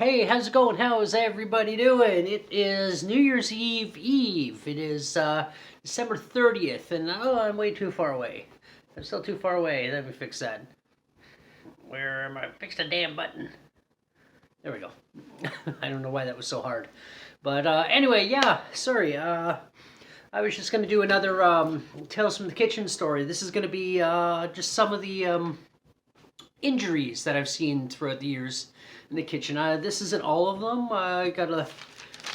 Hey, how's it going? How's everybody doing? It is New Year's Eve. It is December 30th, and I'm way too far away. I'm still too far away. Let me fix that. Where am I? Fix the damn button. There we go. I don't know why that was so hard. But anyway, yeah, sorry. I was just going to do another Tales from the Kitchen story. This is going to be just some of the injuries that I've seen throughout the years in the kitchen. This isn't all of them. I got a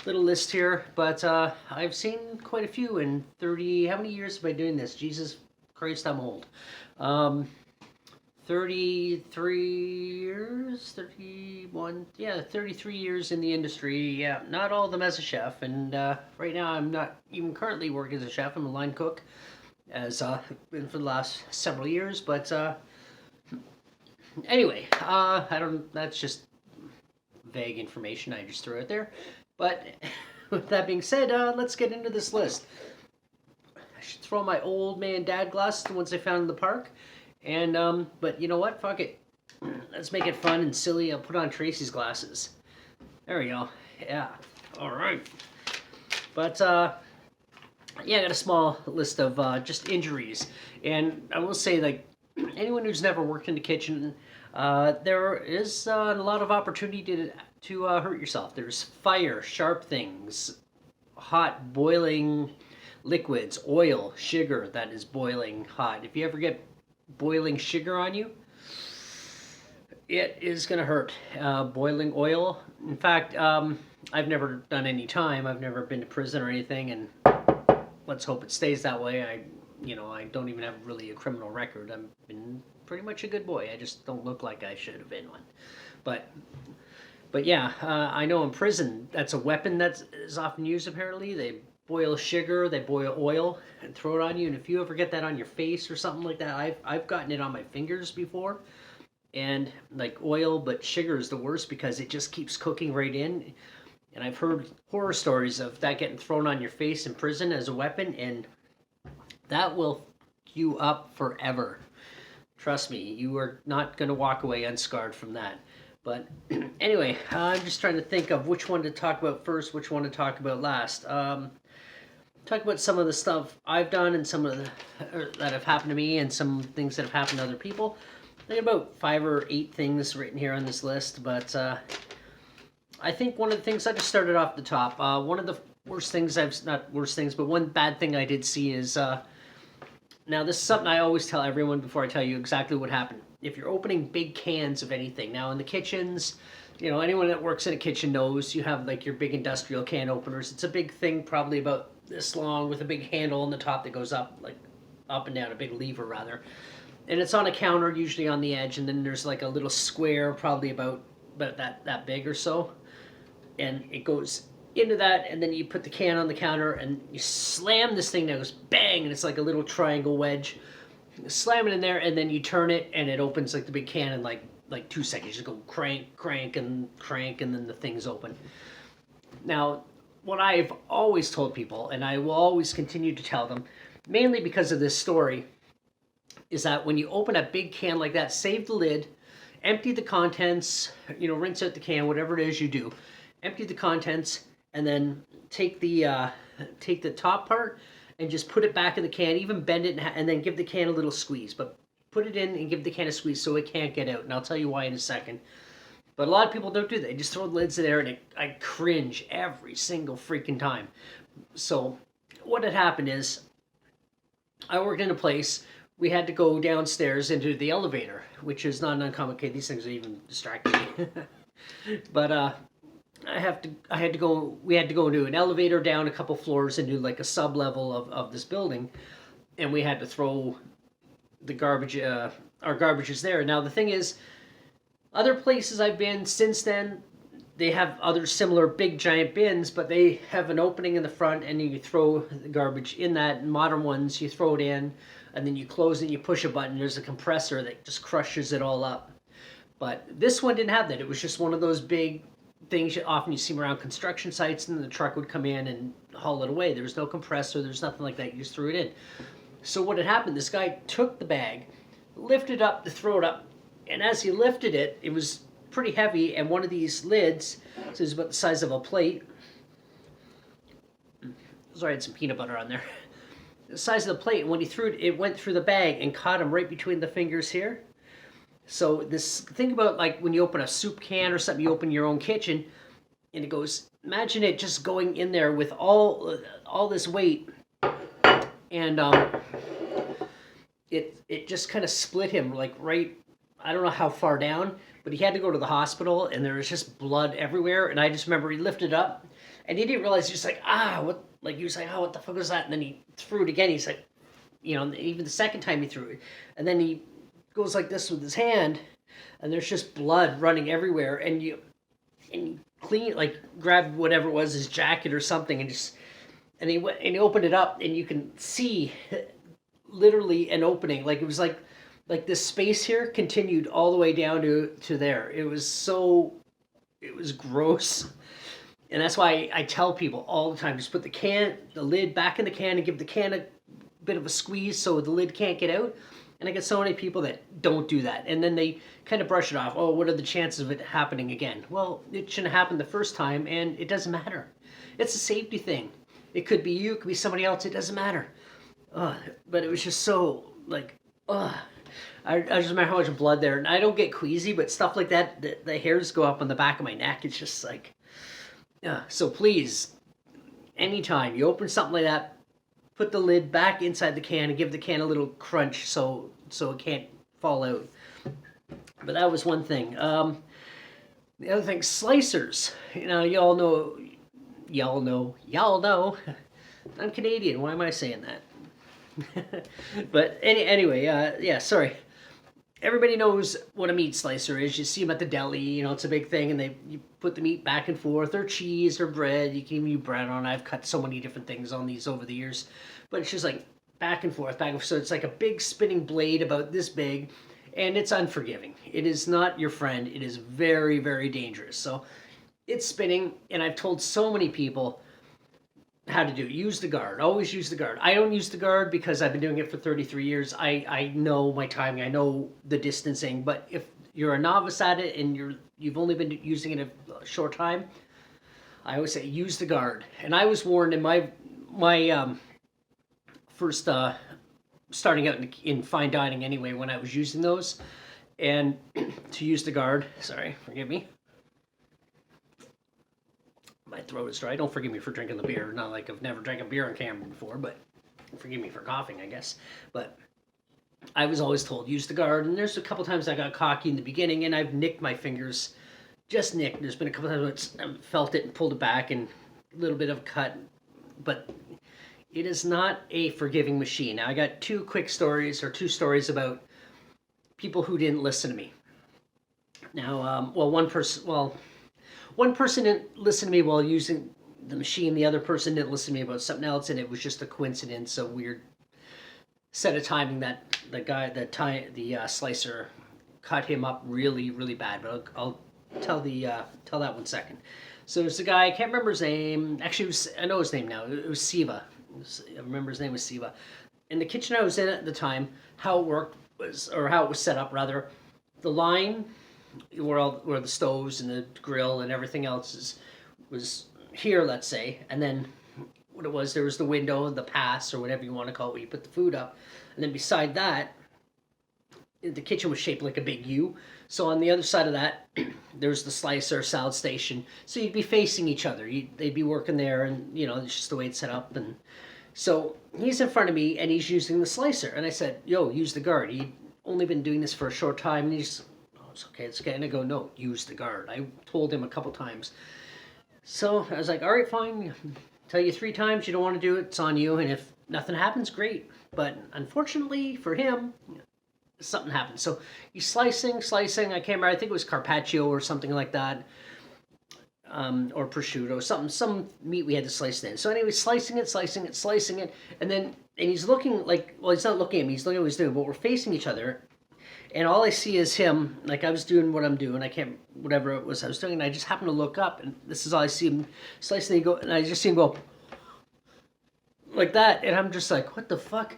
little list here, but I've seen quite a few in 30. How many years have I been doing this? Jesus Christ, I'm old. 33 years, 31, yeah, 33 years in the industry. Yeah, not all of them as a chef. And right now I'm not even currently working as a chef. I'm a line cook, as been for the last several years. But anyway, I don't, that's just vague information I just threw out there. But with that being said, let's get into this list. I should throw my old man dad glasses, the ones I found in the park. And, but you know what? Fuck it. Let's make it fun and silly. I'll put on Tracy's glasses. There we go. Yeah. All right. But, yeah, I got a small list of just injuries. And I will say, like, anyone who's never worked in the kitchen, there is a lot of opportunity to hurt yourself. There's fire, sharp things, hot, boiling liquids, oil, sugar that is boiling hot. If you ever get boiling sugar on you, it is going to hurt. Boiling oil. In fact, I've never done any time. I've never been to prison or anything, and let's hope it stays that way. I don't even have really a criminal record. I've been pretty much a good boy. I just don't look like I should have been one. But yeah, I know in prison that's a weapon that is often used. Apparently, they boil sugar, they boil oil, and throw it on you. And if you ever get that on your face or something like that, I've gotten it on my fingers before, and like oil, but sugar is the worst because it just keeps cooking right in. And I've heard horror stories of that getting thrown on your face in prison as a weapon, and that will f you up forever. Trust me, you are not going to walk away unscarred from that. But anyway, I'm just trying to think of which one to talk about first, which one to talk about last. Talk about some of the stuff I've done and some of the that have happened to me and some things that have happened to other people. I got about 5 or 8 things written here on this list, but I think one of the things, I just started off the top. One of the worst things not worst things, but one bad thing I did see is, now this is something I always tell everyone before I tell you exactly what happened. If you're opening big cans of anything, now in the kitchens, anyone that works in a kitchen knows you have like your big industrial can openers. It's a big thing, probably about this long, with a big handle on the top that goes up, like up and down, a big lever rather. And it's on a counter, usually on the edge, and then there's like a little square, probably about that big or so. And it goes into that, and then you put the can on the counter, and you slam this thing that goes bang, and it's like a little triangle wedge. You slam it in there, and then you turn it, and it opens like the big can in like 2 seconds. You just go crank, crank, and then the thing's open. Now, what I've always told people, and I will always continue to tell them, mainly because of this story, is that when you open a big can like that, save the lid, empty the contents, rinse out the can, whatever it is you do. Empty the contents, and then take the top part and just put it back in the can, even bend it, and then give the can a little squeeze. But put it in and give the can a squeeze so it can't get out, and I'll tell you why in a second. But a lot of people don't do that. They just throw the lids in there, and I cringe every single freaking time. So what had happened is, I worked in a place, we had to go downstairs into the elevator, which is not an uncommon case. These things are even distracting me. But we had to go into an elevator down a couple floors into like a sub-level of this building, and we had to throw the garbage, our garbage is there. Now the thing is, other places I've been since then, they have other similar big giant bins, but they have an opening in the front, and you throw the garbage in that. Modern ones, you throw it in, and then you close it, and you push a button. There's a compressor that just crushes it all up. But this one didn't have that. It was just one of those big things you see around construction sites, and the truck would come in and haul it away. There was no compressor. There's nothing like that. You just threw it in. So what had happened, this guy took the bag, lifted up to throw it up, and as he lifted it, it was pretty heavy, and one of these lids, so it's about the size of a plate. Sorry, I had some peanut butter on there. The size of the plate, and when he threw it, it went through the bag and caught him right between the fingers here. So this, think about like when you open a soup can or something, you open your own kitchen, and it goes, imagine it just going in there with all this weight, and it just kind of split him like right, I don't know how far down, but he had to go to the hospital, and there was just blood everywhere. And I just remember he lifted up, and he didn't realize, he was like, what, like he was like, oh, what the fuck was that? And then he threw it again. He's like, even the second time he threw it, and then he goes like this with his hand, and there's just blood running everywhere, and he clean, like, grabbed whatever it was, his jacket or something, and he opened it up, and you can see literally an opening, like it was like this space here continued all the way down to there. It was gross. And that's why I tell people all the time, just put the lid back in the can and give the can a bit of a squeeze so the lid can't get out. And I get so many people that don't do that. And then they kind of brush it off. Oh, what are the chances of it happening again? Well, it shouldn't have happened the first time, and it doesn't matter. It's a safety thing. It could be you, it could be somebody else, it doesn't matter. But it was just so, like, I just remember how much blood there. And I don't get queasy, but stuff like that, the hairs go up on the back of my neck. It's just like, so please, anytime you open something like that, put the lid back inside the can and give the can a little crunch so it can't fall out. But that was one thing. The other thing, slicers. Y'all know. I'm Canadian. Why am I saying that? But anyway, yeah, sorry. Everybody knows what a meat slicer is. You see them at the deli, it's a big thing, and you put the meat back and forth, or cheese, or bread. You can even use bread on. I've cut so many different things on these over the years, but it's just like back and forth, back and forth. So it's like a big spinning blade about this big, and it's unforgiving. It is not your friend. It is very, very dangerous. So it's spinning, and I've told so many people how to do it. Use the guard. Always use the guard. I don't use the guard because I've been doing it for 33 years. I know my timing. I know the distancing. But if you're a novice at it and you've only been using it a short time, I always say use the guard. And I was warned in my first starting out in fine dining anyway, when I was using those, and to use the guard. Sorry, forgive me. My throat is dry. Don't forgive me for drinking the beer. Not like I've never drank a beer on camera before, but forgive me for coughing, I guess. But I was always told, use the guard. And there's a couple times I got cocky in the beginning, and I've nicked my fingers. Just nicked. There's been a couple times I felt it and pulled it back, and a little bit of cut. But it is not a forgiving machine. Now, I got two stories about people who didn't listen to me. Now, one person didn't listen to me while using the machine. The other person didn't listen to me about something else, and it was just a coincidence, a weird set of timing that the slicer cut him up really, really bad. But I'll tell that one second. So there's a guy, I can't remember his name. Actually, I know his name now. It was Siva. I remember his name was Siva. In the kitchen I was in at the time, how it was set up rather, the line where the stoves and the grill and everything else was here, let's say, and then there was the window, the pass, or whatever you want to call it, where you put the food up, and then beside that, the kitchen was shaped like a big U. So on the other side of that, there's the slicer salad station. So you'd be facing each other. They'd be working there, and it's just the way it's set up. And so he's in front of me, and he's using the slicer, and I said, "Yo, use the guard." He'd only been doing this for a short time, and it's okay. And I go, no, use the guard. I told him a couple times. So I was like, all right, fine. Tell you 3 times you don't want to do it. It's on you. And if nothing happens, great. But unfortunately for him, something happened. So he's slicing. I can't remember. I think it was carpaccio or something like that. Or prosciutto, some meat we had to slice in. So anyway, slicing it. And he's looking like, well, he's not looking at me. He's looking at what he's doing. But we're facing each other. And all I see is him, like I was doing what I'm doing. Whatever it was I was doing, and I just happened to look up, and this is all I see him slicing. And I just see him go like that, and I'm just like, what the fuck?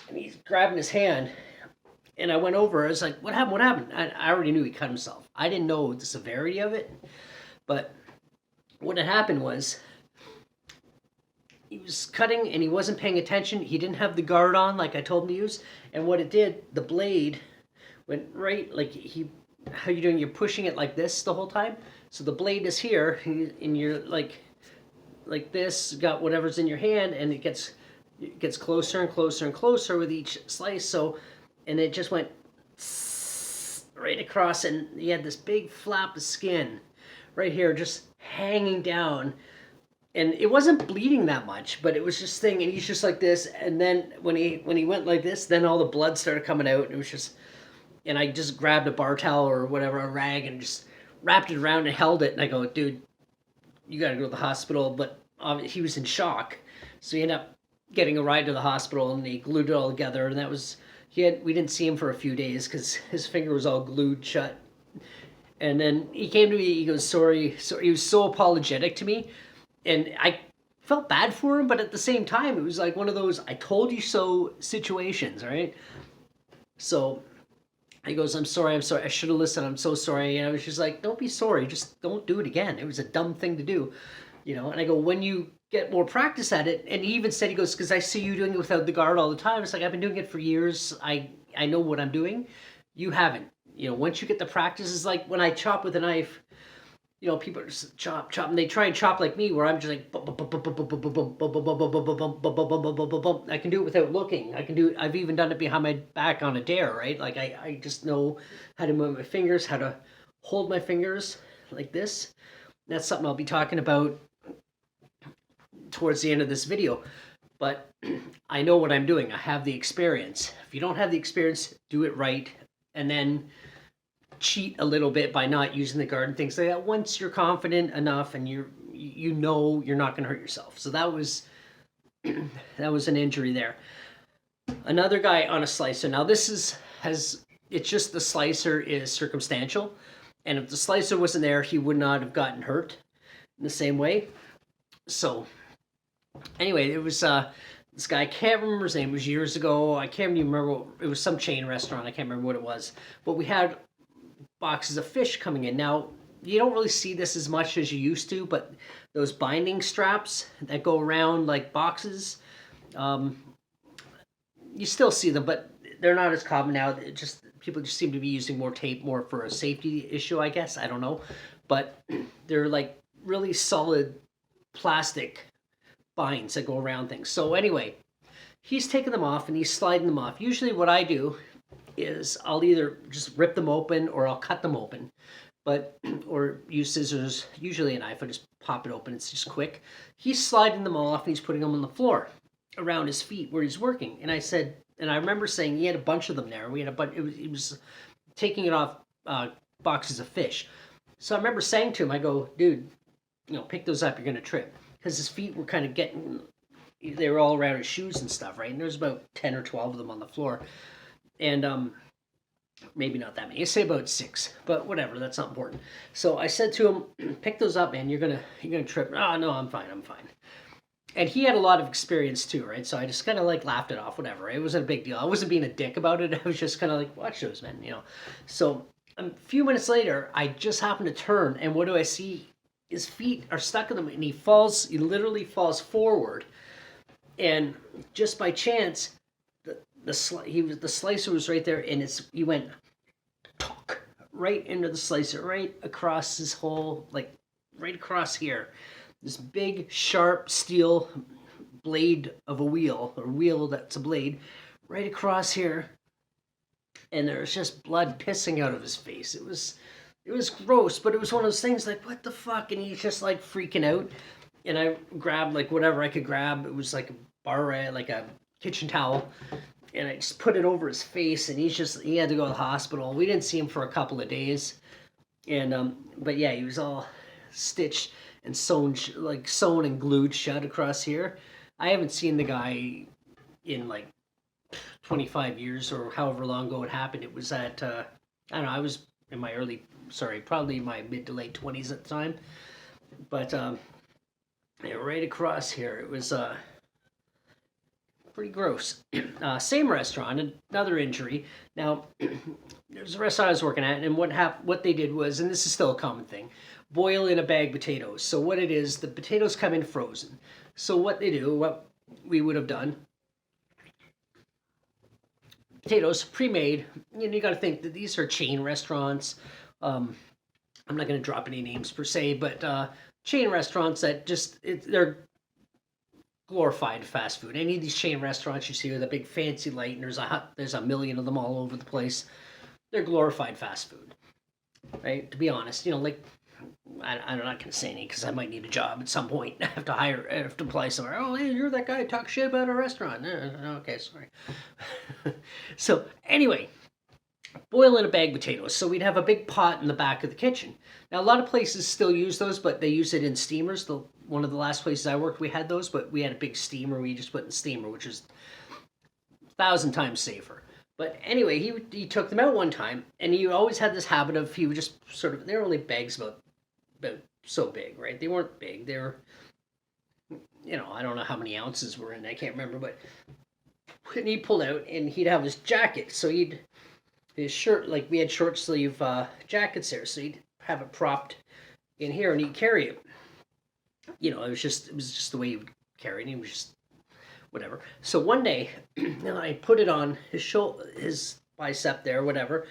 And he's grabbing his hand, And I went over. I was like, "What happened? What happened?" I already knew he cut himself. I didn't know the severity of it, but what had happened was he was cutting and he wasn't paying attention. He didn't have the guard on like I told him to use. And what it did, the blade went right like he. How you doing? You're pushing it like this the whole time. So the blade is here, and you're like this. Got whatever's in your hand, and it gets closer and closer and closer with each slice. So, and it just went right across, and he had this big flap of skin right here, just hanging down. And it wasn't bleeding that much, but it was just thing. And he's just like this, and then when he went like this, then all the blood started coming out, and it was just. And I just grabbed a bar towel or whatever, a rag, and just wrapped it around and held it. And I go, dude, you got to go to the hospital. But he was in shock, so he ended up getting a ride to the hospital, and they glued it all together. And that was we didn't see him for a few days because his finger was all glued shut. And then he came to me. He goes, sorry. So he was so apologetic to me, and I felt bad for him. But at the same time, it was like one of those "I told you so" situations, right? So he goes, I'm sorry, I should have listened, I'm so sorry. And I was just like, don't be sorry, just don't do it again. It was a dumb thing to do, And I go, when you get more practice at it, and he even said, he goes, because I see you doing it without the guard all the time. It's like, I've been doing it for years. I know what I'm doing. You haven't. Once you get the practice, it's like when I chop with a knife, people are just chop, and they try and chop like me, where I'm just like, I can do it without looking. I've even done it behind my back on a dare, right? Like I just know how to move my fingers, how to hold my fingers like this. That's something I'll be talking about towards the end of this video. But I know what I'm doing. I have the experience. If you don't have the experience, do it right, and then cheat a little bit by not using the guard and things like that. Once you're confident enough and you're not going to hurt yourself. So that was an injury there. Another guy on a slicer. Now it's just the slicer is circumstantial, and if the slicer wasn't there, he would not have gotten hurt in the same way. So anyway, it was this guy. I can't remember his name. It was years ago. I can't even remember. It was some chain restaurant. I can't remember what it was. But we had boxes of fish coming in. Now, you don't really see this as much as you used to, but those binding straps that go around like boxes, you still see them, but they're not as common now. People just seem to be using more tape, more for a safety issue, I guess. I don't know. But they're like really solid plastic binds that go around things. So anyway, he's taking them off and he's sliding them off. Usually what I do is I'll either just rip them open or I'll cut them open, or use scissors, usually a knife. I just pop it open. It's just quick. He's sliding them all off and he's putting them on the floor around his feet where he's working. And I remember saying he had a bunch of them there. We had a bunch. He was taking it off boxes of fish. So I remember saying to him, I go, dude, pick those up. You're gonna trip, because his feet were kind of they were all around his shoes and stuff, right? And there's about 10 or 12 of them on the floor. And maybe not that many. I say about 6, but whatever. That's not important. So I said to him, "Pick those up, man. You're gonna trip." Oh no, I'm fine. And he had a lot of experience too, right? So I just kind of like laughed it off. Whatever. It wasn't a big deal. I wasn't being a dick about it. I was just kind of like, "Watch those, man." So a few minutes later, I just happened to turn, and what do I see? His feet are stuck in them, and he falls. He literally falls forward, and just by chance, the slicer was right there, and he went talk right into the slicer, right across his whole, like right across here. This big sharp steel blade of a wheel, or wheel that's a blade, right across here, and there was just blood pissing out of his face. It was gross, but it was one of those things like, what the fuck? And he's just like freaking out. And I grabbed like whatever I could grab. It was like a bar, like a kitchen towel, and I just put it over his face, and he had to go to the hospital. We didn't see him for a couple of days, and but yeah, he was all stitched and sewn and glued shut across here. I haven't seen the guy in like 25 years or however long ago it happened. It was at I don't know. I was in my probably my mid to late 20s at the time, but yeah, right across here. It was Pretty gross. Same restaurant, another injury. Now, there's a restaurant I was working at, and what they did was, and this is still a common thing, boil in a bag potatoes. So what it is, the potatoes come in frozen. So what they do, what we would have done, potatoes pre-made. You got to think that these are chain restaurants. I'm not going to drop any names per se, but chain restaurants that they're glorified fast food. Any of these chain restaurants you see with a big fancy light, and there's a million of them all over the place. They're glorified fast food, right? To be honest, like I'm not gonna say any because I might need a job at some point. I have to apply somewhere. Oh, hey, you're that guy who talks shit about a restaurant. Okay, sorry. So anyway, boil in a bag potatoes. So we'd have a big pot in the back of the kitchen. Now a lot of places still use those, but they use it in steamers. One of the last places I worked, we had those, but we had a big steamer. We just put in the steamer, which is 1,000 times safer. But anyway, he took them out one time, and he always had this habit of he would just they were only bags about so big, right? They weren't big. They were, I don't know how many ounces were in. I can't remember, but when he pulled out, and he'd have his jacket, so his shirt, like we had short sleeve jackets there, so he'd have it propped in here, and he'd carry it. It was just the way he would carry it. He was just whatever. So one day, I put it on his bicep there, whatever,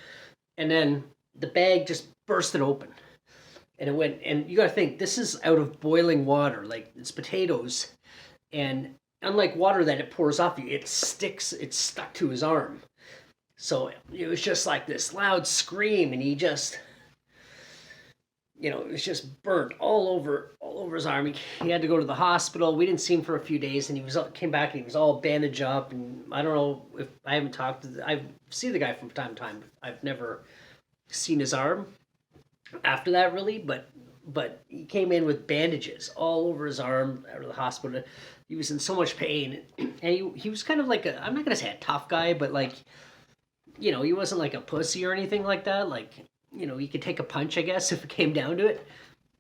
and then the bag just bursted open, and it went. And you got to think, this is out of boiling water, like it's potatoes, and unlike water that it pours off you, it's stuck to his arm. So it was just like this loud scream, and he just, it was just burnt all over his arm. He had to go to the hospital. We didn't see him for a few days, and came back and he was all bandaged up. And I don't know if I haven't talked to. I see the guy from time to time. I've never seen his arm after that, really. But he came in with bandages all over his arm out of the hospital. He was in so much pain, and he was kind of like I'm not gonna say a tough guy, but like, he wasn't like a pussy or anything like that. Like, he could take a punch, I guess, if it came down to it.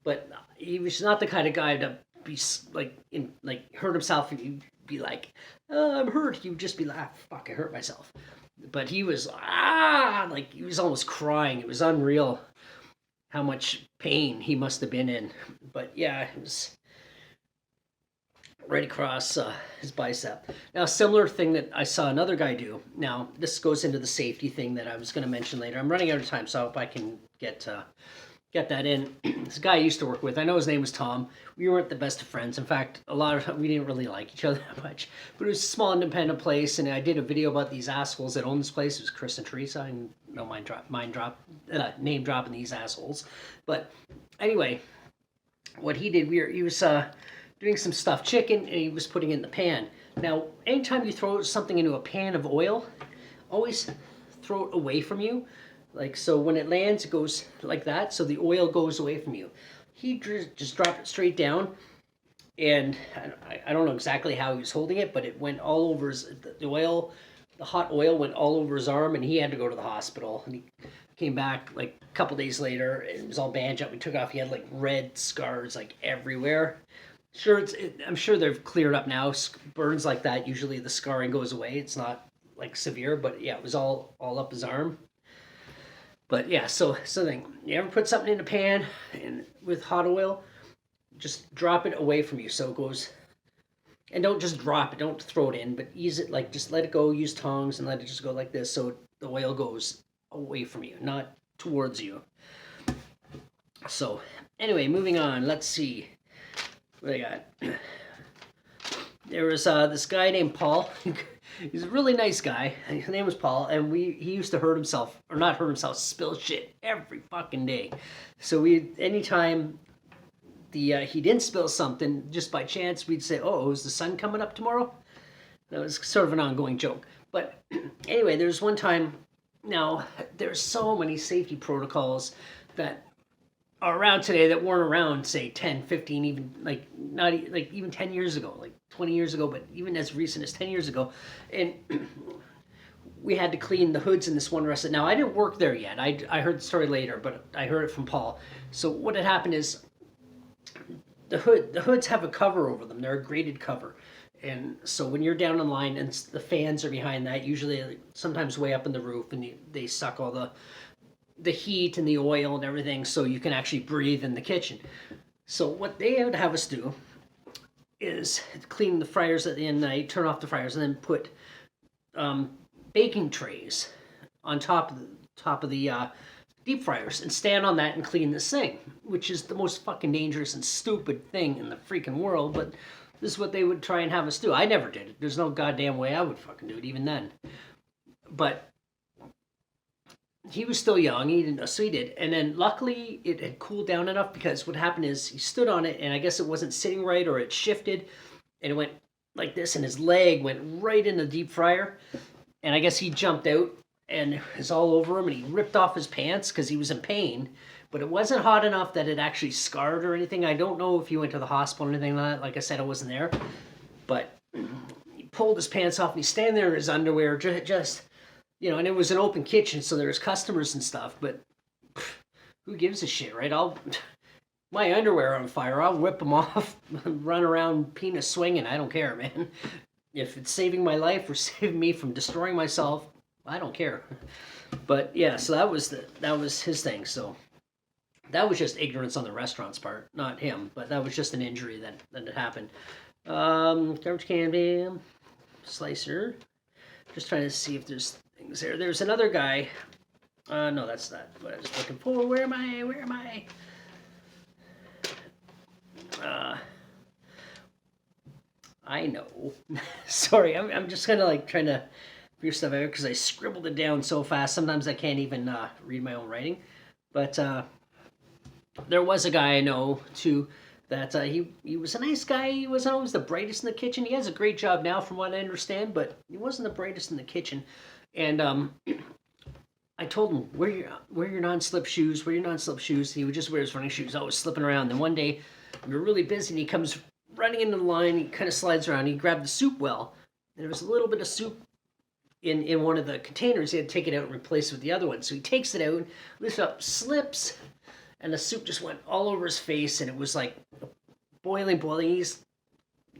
But he was not the kind of guy to be hurt himself and he'd be like, oh, I'm hurt. He would just be like, fuck, I hurt myself. But he was, like he was almost crying. It was unreal how much pain he must have been in. But yeah, it was right across his bicep. Now, a similar thing that I saw another guy do. Now, this goes into the safety thing that I was going to mention later. I'm running out of time, so I hope I can get that in. This guy I used to work with, I know his name was Tom. We weren't the best of friends. In fact, we didn't really like each other that much. But it was a small independent place, and I did a video about these assholes that own this place. It was Chris and Teresa. I don't name dropping these assholes. But anyway, what he did, he was doing some stuffed chicken, and he was putting it in the pan. Now, anytime you throw something into a pan of oil, always throw it away from you. Like, so when it lands, it goes like that, so the oil goes away from you. He just dropped it straight down, and I don't know exactly how he was holding it, but it went all over the hot oil went all over his arm, and he had to go to the hospital. And he came back like a couple days later, and it was all bandaged up. We took off, he had like red scars like everywhere. Sure, I'm sure they've cleared up now. Burns like that, usually the scarring goes away. It's not like severe, but yeah, it was all up his arm. But yeah, so then you ever put something in a pan and with hot oil, just drop it away from you so it goes, and don't just drop it, don't throw it in, but use it like, just let it go, use tongs and let it just go like this so the oil goes away from you, not towards you. So anyway, moving on, let's see. What I got? There was this guy named Paul. He's a really nice guy. His name was Paul, and he used to spill shit every fucking day. So anytime he didn't spill something, just by chance, we'd say, "Oh, is the sun coming up tomorrow?" That was sort of an ongoing joke. But anyway, there's one time. Now, there's so many safety protocols that are around today that weren't around, say, 10, 15, even like not like even 10 years ago, like 20 years ago, but even as recent as 10 years ago. And we had to clean the hoods in this one restaurant. Now, I didn't work there yet. I heard the story later, but I heard it from Paul. So what had happened is the hoods have a cover over them. They're a graded cover. And so when you're down in line and the fans are behind that, usually sometimes way up in the roof, and they suck all the heat and the oil and everything, so you can actually breathe in the kitchen. So what they would have us do is clean the fryers at the end of the night, turn off the fryers, and then put baking trays on top of the deep fryers and stand on that and clean this thing, which is the most fucking dangerous and stupid thing in the freaking world. But this is what they would try and have us do. I never did it. There's no goddamn way I would fucking do it even then. But he was still young. He didn't know, so he did. And then luckily it had cooled down enough, because what happened is he stood on it and I guess it wasn't sitting right, or it shifted and it went like this, and his leg went right in the deep fryer. And I guess he jumped out and it was all over him, and he ripped off his pants because he was in pain. But it wasn't hot enough that it actually scarred or anything. I don't know if he went to the hospital or anything like that. Like I said, I wasn't there. But he pulled his pants off and he's standing there in his underwear, just and it was an open kitchen, so there was customers and stuff. But who gives a shit, right? My underwear on fire, I'll whip them off, run around penis swinging. I don't care, man. If it's saving my life or saving me from destroying myself, I don't care. But yeah, so that was his thing. So that was just ignorance on the restaurant's part, not him. But that was just an injury that had happened. Garbage can bin, slicer. Just trying to see if there's things there. There's another guy. No, that's not what I was looking for. Where am I? I know. Sorry, I'm just kind of like trying to figure stuff out because I scribbled it down so fast. Sometimes I can't even read my own writing. But there was a guy I know too that he was a nice guy. He wasn't always the brightest in the kitchen. He has a great job now, from what I understand, but he wasn't the brightest in the kitchen. And I told him, wear your non-slip shoes. Wear your non-slip shoes. He would just wear his running shoes. Always slipping around. Then one day we were really busy, and he comes running into the line. He kind of slides around. He grabbed the soup well. There was a little bit of soup in one of the containers. He had to take it out and replace it with the other one. So he takes it out, lifts up, slips, and the soup just went all over his face, and it was like boiling. He's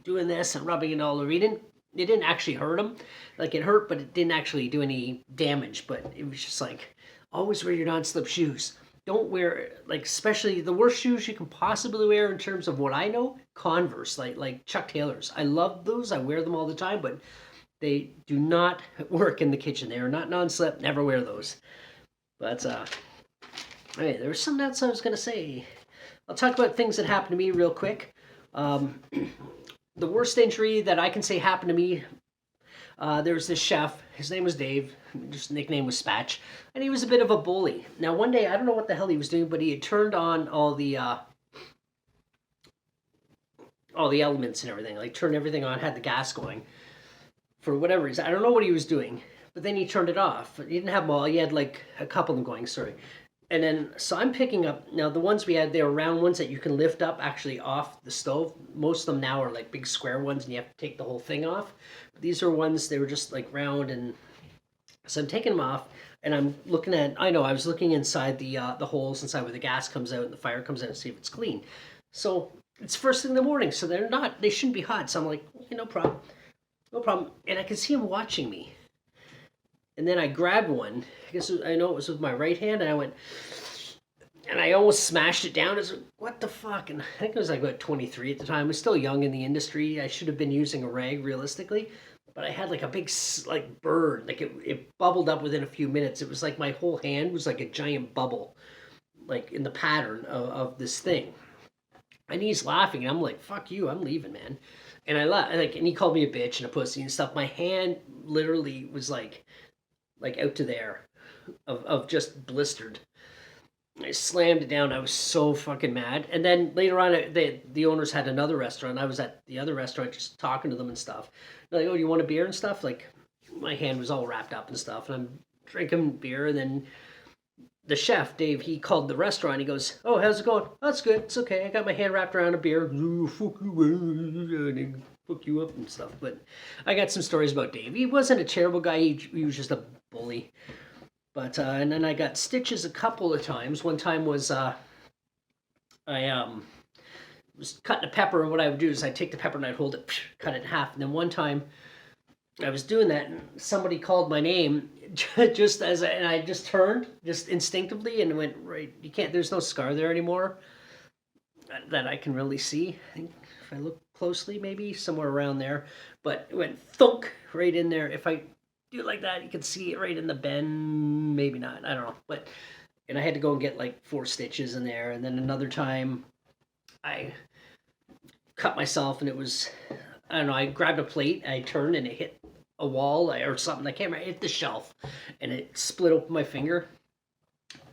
doing this and rubbing it all over. It didn't actually hurt him. Like, it hurt, but it didn't actually do any damage. But it was just like, always wear your non-slip shoes. Don't wear, like, especially the worst shoes you can possibly wear in terms of what I know, Converse, like Chuck Taylors. I love those. I wear them all the time, but they do not work in the kitchen. They are not non-slip. Never wear those. But hey, there was something else I was going to say. I'll talk about things that happened to me real quick. The worst injury that I can say happened to me, there was this chef. His name was Dave. His nickname was Spatch. And he was a bit of a bully. Now, one day, I don't know what the hell he was doing, but he had turned on all the elements and everything. Like, turned everything on, had the gas going. For whatever reason. I don't know what he was doing. But then he turned it off. He didn't have them all. He had, like, a couple of them going, sorry. And then, so I'm picking up, now the ones we had, they were round ones that you can lift up actually off the stove. Most of them now are like big square ones and you have to take the whole thing off. But these are ones, they were just like round, and so I'm taking them off and I'm looking at, I was looking inside the holes inside where the gas comes out and the fire comes out to see if it's clean. So it's first thing in the morning, so they shouldn't be hot. So I'm like, okay, no problem. And I can see him watching me. And then I grabbed one. I know it was with my right hand, and I went, and I almost smashed it down. I was like, what the fuck? And I think I was like about 23 at the time. I was still young in the industry. I should have been using a rag, realistically. But I had like a big, like, burn. Like, it bubbled up within a few minutes. It was like my whole hand was like a giant bubble, like in the pattern of this thing. And he's laughing, and I'm like, fuck you, I'm leaving, man. And I left, and he called me a bitch and a pussy and stuff. My hand literally was like out to there of just blistered. I slammed it down. I was so fucking mad. And then later on, the owners had another restaurant. I was at the other restaurant just talking to them and stuff. They're like, oh, do you want a beer and stuff? Like, my hand was all wrapped up and stuff. And I'm drinking beer. And then the chef, Dave, he called the restaurant. He goes, oh, how's it going? Oh, that's good. It's okay. I got my hand wrapped around a beer. Fuck you up and stuff. But I got some stories about Dave. He wasn't a terrible guy. He was just a bully. But and then I got stitches a couple of times. One time was I was cutting a pepper, and what I would do is I'd take the pepper and I'd hold it, cut it in half. And then one time I was doing that, and somebody called my name just and I just turned just instinctively and went right. You can't. There's no scar there anymore that I can really see. I think if I look closely, maybe somewhere around there, but it went thunk right in there. If I do it like that, you can see it right in the bend. Maybe not. I don't know. But and I had to go and get like 4 stitches in there, and then another time I cut myself, and it was, I don't know, I grabbed a plate, I turned, and it hit a wall or something. I can't remember. It hit the shelf, and it split open my finger.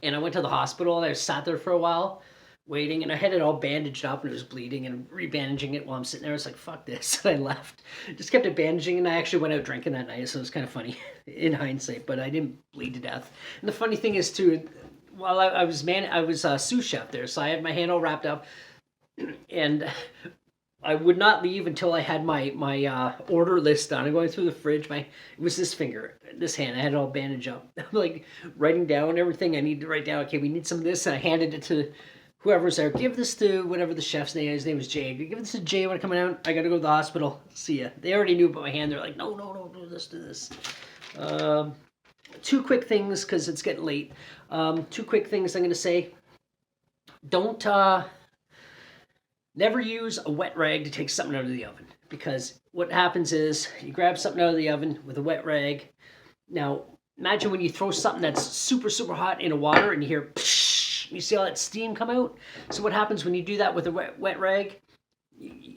And I went to the hospital, and I sat there for a while waiting, and I had it all bandaged up, and it was bleeding, and rebandaging it while I'm sitting there. I was like, fuck this. And I left. Just kept it bandaging, and I actually went out drinking that night, so it was kind of funny in hindsight, but I didn't bleed to death. And the funny thing is, too, while I was sous chef there, so I had my hand all wrapped up, and I would not leave until I had my order list done. I'm going through the fridge. It was this finger, this hand. I had it all bandaged up. I'm like writing down everything I need to write down. Okay, we need some of this. And I handed it to whoever's there. Give this to whatever the chef's name is. His name was Jay. Give this to Jay when I'm coming out. I got to go to the hospital. See ya. They already knew about my hand. They're like, no, do this, do this. 2 quick things because it's getting late. 2 quick things I'm going to say. Don't... Never use a wet rag to take something out of the oven, because what happens is you grab something out of the oven with a wet rag. Now, imagine when you throw something that's super, super hot into water and you hear, psh, you see all that steam come out? So what happens when you do that with a wet rag,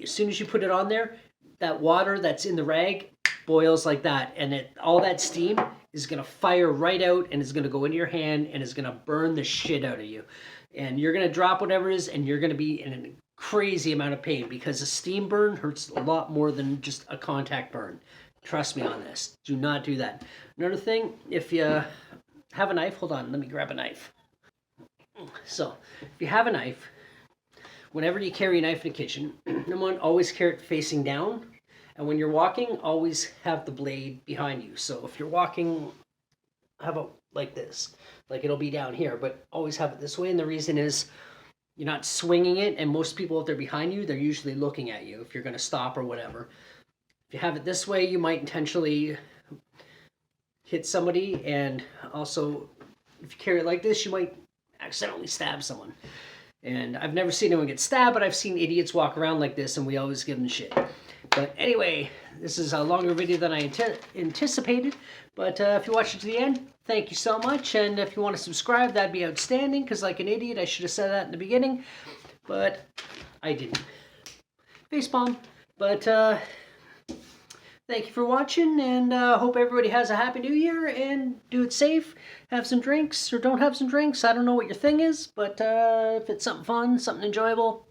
as soon as you put it on there, that water that's in the rag boils like that, and all that steam is going to fire right out and is going to go into your hand and is going to burn the shit out of you. And you're going to drop whatever it is, and you're going to be in a crazy amount of pain, because a steam burn hurts a lot more than just a contact burn. Trust me on this. Do not do that. Another thing, if you have a knife, hold on, let me grab a knife. So, if you have a knife, whenever you carry a knife in the kitchen, number 1, always carry it facing down. And when you're walking, always have the blade behind you. So if you're walking, have it like this. Like it'll be down here, but always have it this way. And the reason is, you're not swinging it, and most people, if they're behind you, they're usually looking at you if you're going to stop or whatever. If you have it this way, you might intentionally hit somebody, and also, if you carry it like this, you might accidentally stab someone. And I've never seen anyone get stabbed, but I've seen idiots walk around like this, and we always give them shit. But anyway, this is a longer video than I anticipated. But if you watched it to the end, thank you so much. And if you want to subscribe, that'd be outstanding, because like an idiot, I should have said that in the beginning. But I didn't. Facepalm. But thank you for watching, and hope everybody has a happy new year, and do it safe. Have some drinks, or don't have some drinks. I don't know what your thing is, but if it's something fun, something enjoyable,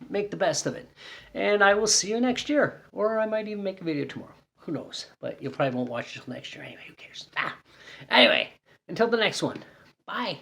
make the best of it. And I will see you next year. Or I might even make a video tomorrow. Who knows? But you probably won't watch it until next year anyway. Who cares? Anyway, until the next one. Bye.